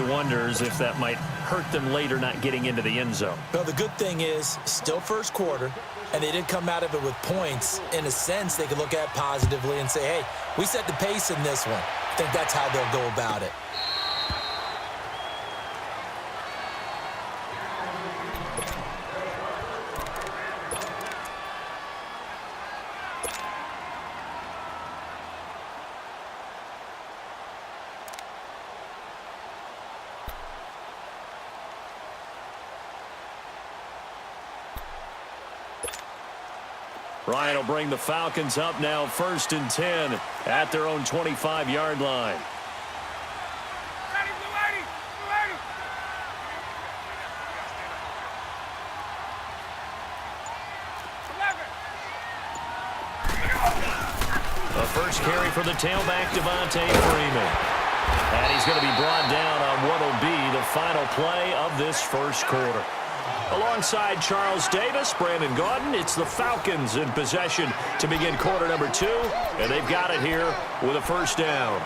wonders if that might hurt them later not getting into the end zone. Well, the good thing is, still first quarter, and they did come out of it with points. In a sense, they could look at it positively and say, hey, we set the pace in this one. I think that's how they'll go about it. Ryan will bring the Falcons up now 1st and 10 at their own 25-yard line. The first carry for the tailback, Devontae Freeman. And he's going to be brought down on what will be the final play of this first quarter. Alongside Charles Davis, Brandon Gaudin, it's the Falcons in possession to begin quarter number 2, and they've got it here with a first down.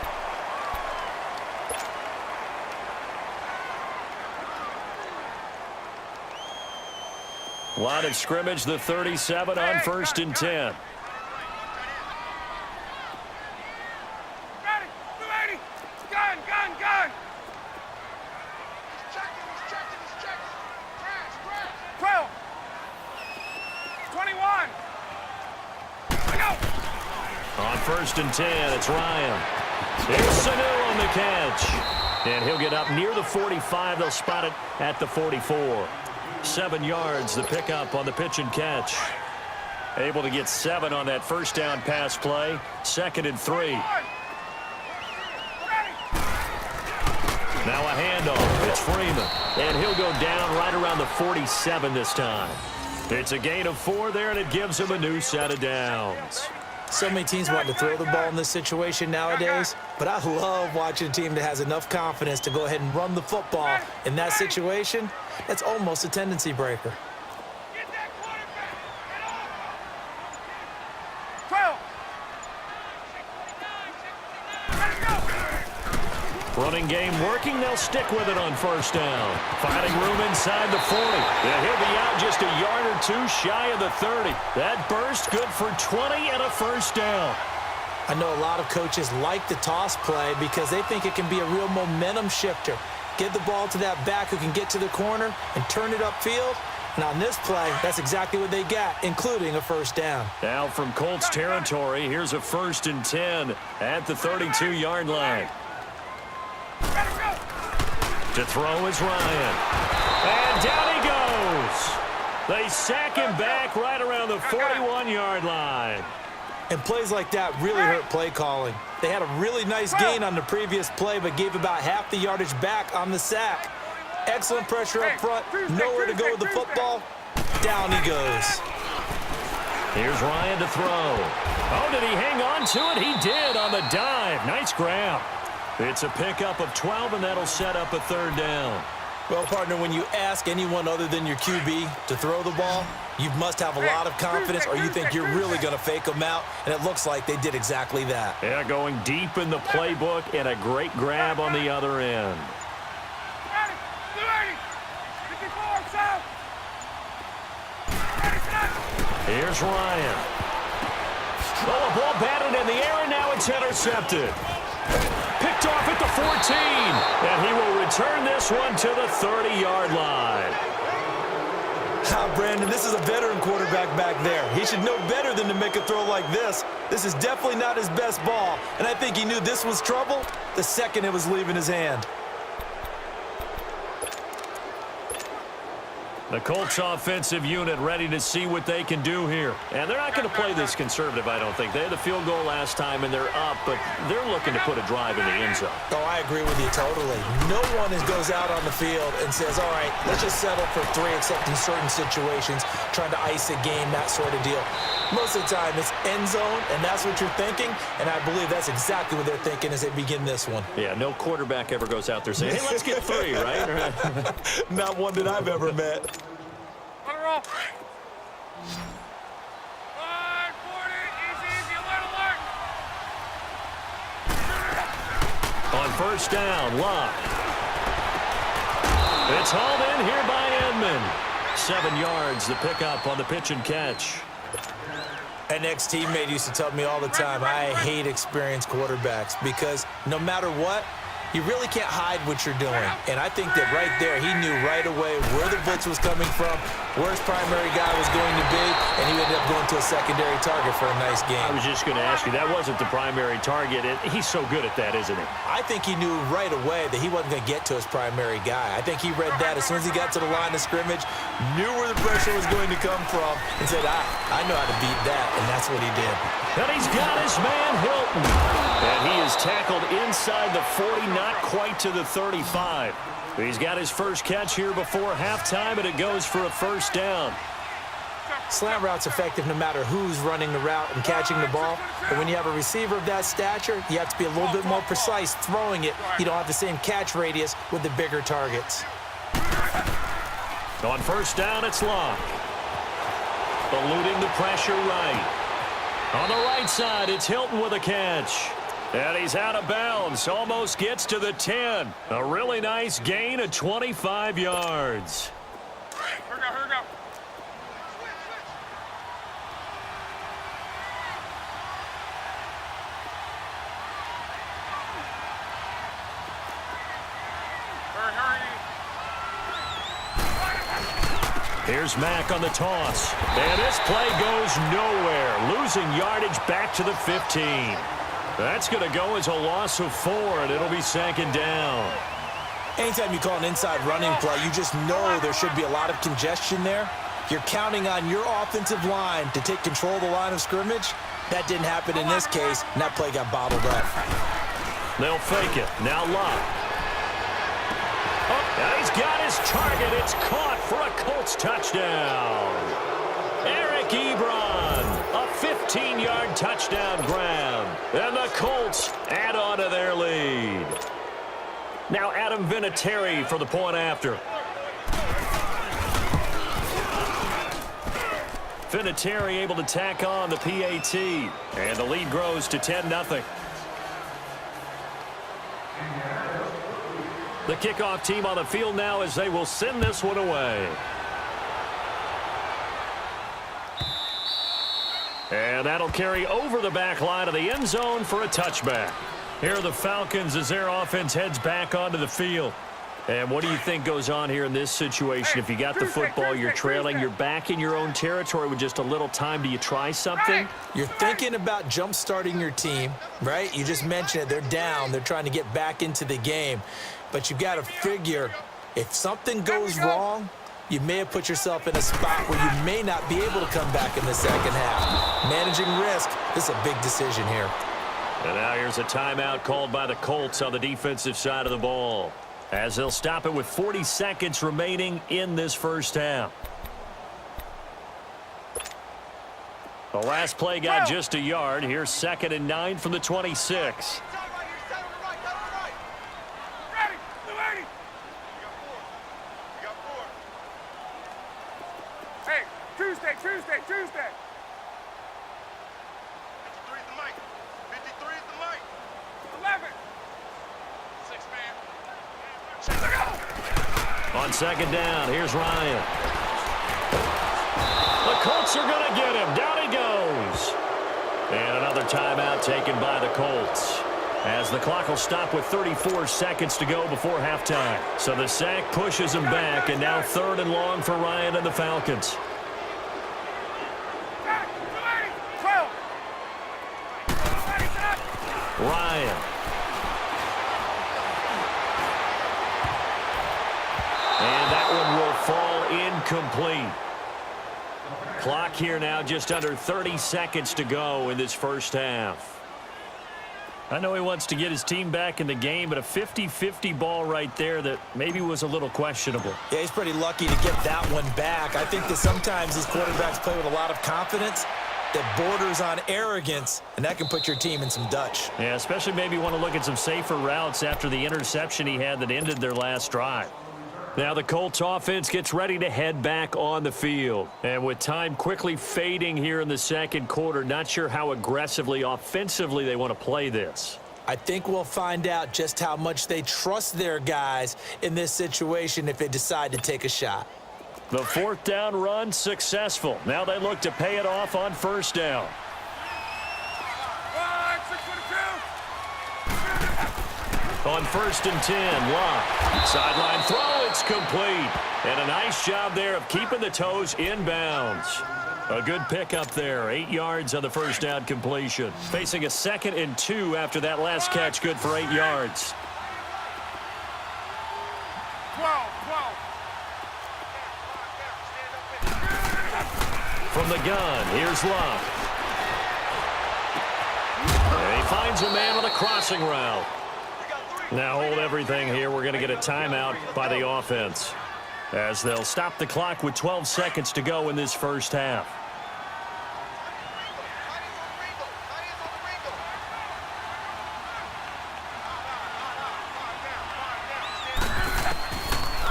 Line of scrimmage, the 37 on 1st and 10. On 1st and 10, it's Ryan. Here's Sanu on the catch. And he'll get up near the 45. They'll spot it at the 44. 7 yards, the pickup on the pitch and catch. Able to get 7 on that first down pass play. 2nd and 3. Now a handoff. It's Freeman. And he'll go down right around the 47 this time. It's a gain of 4 there, and it gives him a new set of downs. So many teams want to throw the ball in this situation nowadays, but I love watching a team that has enough confidence to go ahead and run the football. In that situation, that's almost a tendency breaker. Running game working. They'll stick with it on first down. Finding room inside the 40. Yeah, he'll be out just a yard or 2 shy of the 30. That burst good for 20 and a first down. I know a lot of coaches like the toss play because they think it can be a real momentum shifter. Get the ball to that back who can get to the corner and turn it upfield. And on this play, that's exactly what they got, including a first down. Now from Colts territory, here's a 1st and 10 at the 32-yard line. To throw is Ryan. And down he goes. They sack him back right around the 41-yard line. And plays like that really hurt play calling. They had a really nice gain on the previous play, but gave about half the yardage back on the sack. Excellent pressure up front. Nowhere to go with the football. Down he goes. Here's Ryan to throw. Oh, did he hang on to it? He did on the dive. Nice grab. It's a pickup of 12, and that'll set up a 3rd down. Well, partner, when you ask anyone other than your QB to throw the ball, you must have a lot of confidence or you think you're really going to fake them out, and it looks like they did exactly that. Yeah, going deep in the playbook and a great grab on the other end. Here's Ryan. Oh, a ball batted in the air, and now it's intercepted. Picked off at the 14, and he will return this one to the 30-yard line. Brandon, this is a veteran quarterback back there. He should know better than to make a throw like this. This is definitely not his best ball, and I think he knew this was trouble the second it was leaving his hand. The Colts offensive unit ready to see what they can do here. And they're not going to play this conservative, I don't think. They had the field goal last time, and they're up, but they're looking to put a drive in the end zone. Oh, I agree with you totally. No one goes out on the field and says, all right, let's just settle for 3, except in certain situations, trying to ice a game, that sort of deal. Most of the time, it's end zone, and that's what you're thinking, and I believe that's exactly what they're thinking as they begin this one. Yeah, no quarterback ever goes out there saying, hey, let's get 3, right? Not one that I've ever met. On first down, Locke. It's hauled in here by Edmond. 7 yards, the pickup on the pitch and catch. An ex-teammate used to tell me all the time, I hate experienced quarterbacks because no matter what, you really can't hide what you're doing. And I think that right there, he knew right away where the blitz was coming from, where his primary guy was going to be, and he ended up going to a secondary target for a nice game. I was just going to ask you, that wasn't the primary target. He's so good at that, isn't he? I think he knew right away that he wasn't going to get to his primary guy. I think he read that as soon as he got to the line of scrimmage, knew where the pressure was going to come from, and said, I know how to beat that, and that's what he did. And he's got his man, Hilton. And he is tackled inside the 40, not quite to the 35. He's got his first catch here before halftime, and it goes for a first down. Slant route's effective no matter who's running the route and catching the ball. But when you have a receiver of that stature, you have to be a little bit more precise throwing it. You don't have the same catch radius with the bigger targets. On first down, it's Locke. Eluding the pressure right. On the right side, it's Hilton with a catch. And he's out of bounds. Almost gets to the 10. A really nice gain of 25 yards. Here we go. Here's Mack on the toss. And this play goes nowhere. Losing yardage back to the 15. That's going to go as a loss of 4, and it'll be second down. Anytime you call an inside running play, you just know there should be a lot of congestion there. You're counting on your offensive line to take control of the line of scrimmage. That didn't happen in this case, and that play got bottled up. They'll fake it. Now Locke. Oh, and he's got his target. It's caught for a Colts touchdown. Eric Ebron, a 15-yard touchdown grab. And the Colts add on to their lead. Now Adam Vinatieri for the point after. Vinatieri able to tack on the PAT. And the lead grows to 10-0. The kickoff team on the field now as they will send this one away. And that'll carry over the back line of the end zone for a touchback. Here are the Falcons as their offense heads back onto the field. And what do you think goes on here in this situation? If you got the football, you're trailing, you're back in your own territory with just a little time. Do you try something? You're thinking about jump-starting your team, right? You just mentioned it. They're down. They're trying to get back into the game. But you've got to figure if something goes wrong, you may have put yourself in a spot where you may not be able to come back in the second half. Managing risk, this is a big decision here. And now here's a timeout called by the Colts on the defensive side of the ball, as they'll stop it with 40 seconds remaining in this first half. The last play got just a yard. Here's 2nd and 9 from the 26. Tuesday. 53 is the mic. 53 is the mic. 11. 6 man. On second down, here's Ryan. The Colts are going to get him. Down he goes. And another timeout taken by the Colts, as the clock will stop with 34 seconds to go before halftime. So the sack pushes him back, and now 3rd and long for Ryan and the Falcons. Ryan. And that one will fall incomplete. Clock here now just under 30 seconds to go in this first half. I know he wants to get his team back in the game, but a 50-50 ball right there that maybe was a little questionable. Yeah, he's pretty lucky to get that one back. I think that sometimes these quarterbacks play with a lot of confidence that borders on arrogance, and that can put your team in some Dutch. Yeah, especially maybe want to look at some safer routes after the interception he had that ended their last drive. Now the Colts offense gets ready to head back on the field. And with time quickly fading here in the second quarter, not sure how aggressively, offensively they want to play this. I think we'll find out just how much they trust their guys in this situation if they decide to take a shot. The fourth down run successful. Now they look to pay it off on first down. On 1st and 10, Locke. Sideline throw, it's complete. And a nice job there of keeping the toes in bounds. A good pickup there, 8 yards on the first down completion. Facing a 2nd and 2 after that last catch, good for 8 yards. 12. From the gun, here's Locke. And he finds a man on a crossing route. Now hold everything here. We're going to get a timeout by the offense, as they'll stop the clock with 12 seconds to go in this first half.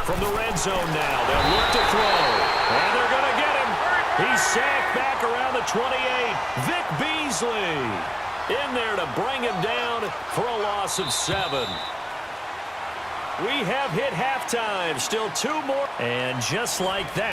From the red zone now, they'll look to throw. And they're going to get him. He's sacked back around the 28. Vic Beasley in there to bring him down for a loss of 7. We have hit halftime. Still 2 more. And just like that.